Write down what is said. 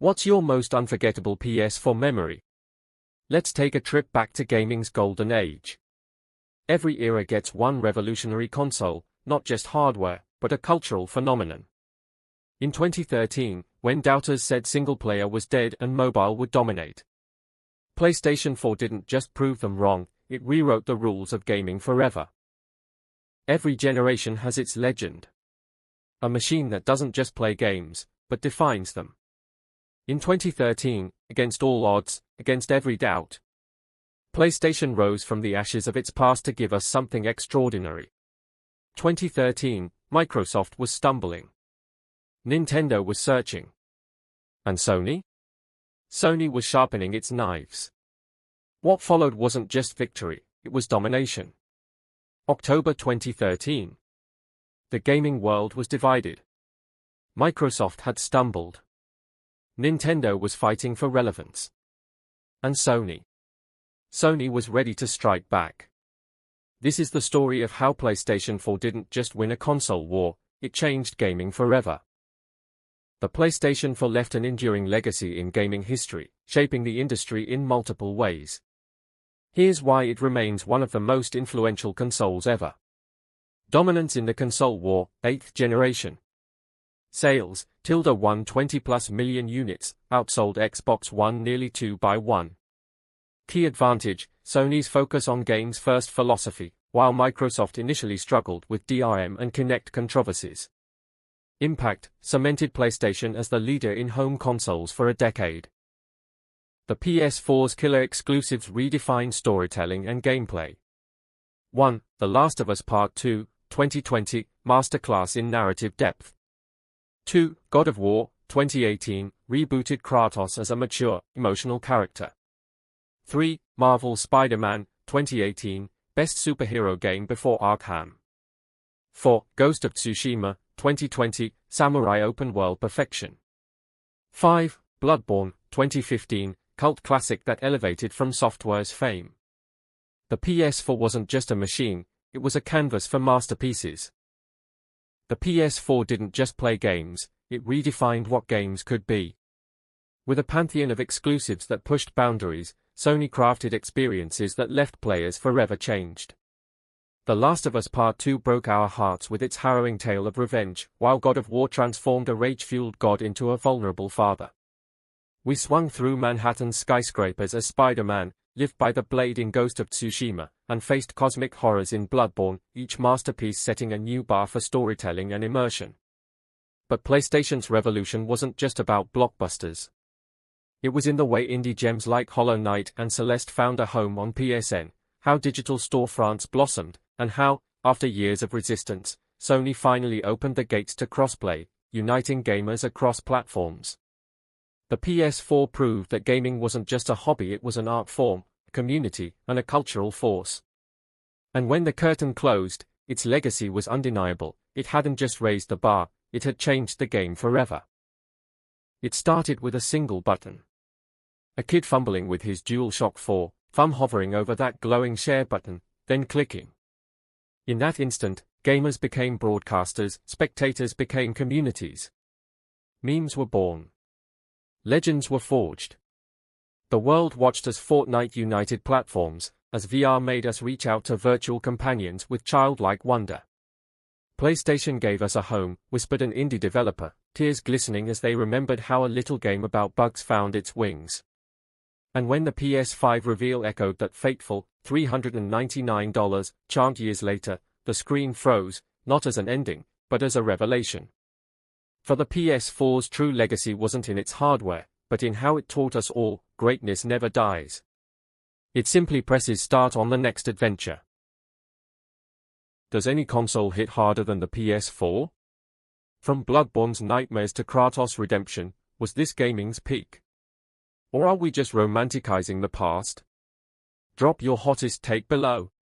What's your most unforgettable PS4 memory? Let's take a trip back to gaming's golden age. Every era gets one revolutionary console, not just hardware, but a cultural phenomenon. In 2013, when doubters said single-player was dead and mobile would dominate, PlayStation 4 didn't just prove them wrong, it rewrote the rules of gaming forever. Every generation has its legend. A machine that doesn't just play games, but defines them. In 2013, against all odds, against every doubt, PlayStation rose from the ashes of its past to give us something extraordinary. 2013, Microsoft was stumbling. Nintendo was searching. And Sony? Sony was sharpening its knives. What followed wasn't just victory, it was domination. October 2013. The gaming world was divided. Microsoft had stumbled. Nintendo was fighting for relevance. And Sony was ready to strike back. This is the story of how PlayStation 4 didn't just win a console war, it changed gaming forever. The PlayStation 4 left an enduring legacy in gaming history, shaping the industry in multiple ways. Here's why it remains one of the most influential consoles ever. Dominance in the console war, 8th generation. Sales, 120+ million units, outsold Xbox One nearly 2-1. Key advantage, Sony's focus on games-first philosophy, while Microsoft initially struggled with DRM and Kinect controversies. Impact, cemented PlayStation as the leader in home consoles for a decade. The PS4's killer exclusives redefined storytelling and gameplay. 1. The Last of Us Part 2, 2020, masterclass in narrative depth. 2. God of War, 2018, rebooted Kratos as a mature, emotional character. 3. Marvel's Spider-Man, 2018, best superhero game before Arkham. 4. Ghost of Tsushima, 2020, samurai open-world perfection. 5. Bloodborne, 2015, cult classic that elevated From Software's fame. The PS4 wasn't just a machine, it was a canvas for masterpieces. The PS4 didn't just play games, it redefined what games could be. With a pantheon of exclusives that pushed boundaries, Sony crafted experiences that left players forever changed. The Last of Us Part 2 broke our hearts with its harrowing tale of revenge, while God of War transformed a rage-fueled god into a vulnerable father. We swung through Manhattan's skyscrapers as Spider-Man, lived by the blade in Ghost of Tsushima, and faced cosmic horrors in Bloodborne, each masterpiece setting a new bar for storytelling and immersion. But PlayStation's revolution wasn't just about blockbusters. It was in the way indie gems like Hollow Knight and Celeste found a home on PSN, how digital storefronts blossomed, and how, after years of resistance, Sony finally opened the gates to crossplay, uniting gamers across platforms. The PS4 proved that gaming wasn't just a hobby, it was an art form, a community, and a cultural force. And when the curtain closed, its legacy was undeniable. It hadn't just raised the bar, it had changed the game forever. It started with a single button. A kid fumbling with his DualShock 4, thumb hovering over that glowing share button, then clicking. In that instant, gamers became broadcasters, spectators became communities. Memes were born. Legends were forged. The world watched as Fortnite united platforms, as VR made us reach out to virtual companions with childlike wonder. PlayStation gave us a home, whispered an indie developer, tears glistening as they remembered how a little game about bugs found its wings. And when the PS5 reveal echoed that fateful, $399 chant years later, the screen froze, not as an ending, but as a revelation. For the PS4's true legacy wasn't in its hardware, but in how it taught us all, greatness never dies. It simply presses start on the next adventure. Does any console hit harder than the PS4? From Bloodborne's nightmares to Kratos' redemption, was this gaming's peak? Or are we just romanticizing the past? Drop your hottest take below.